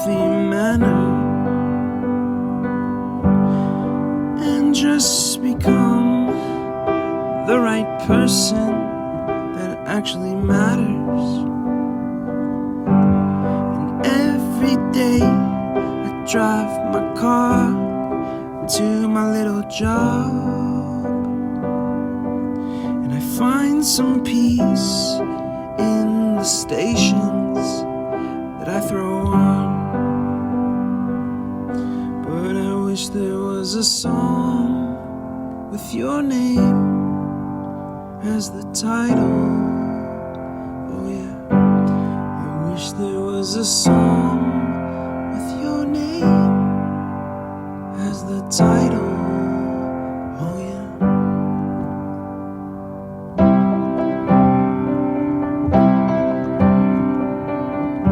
healthy manner and just become the right person that actually matters. And every day I drive my car to my little job, and I find some peace in the stations that I throw on. But I wish there was a song with your name as the title. Oh yeah, I wish there was a song with your name as the title.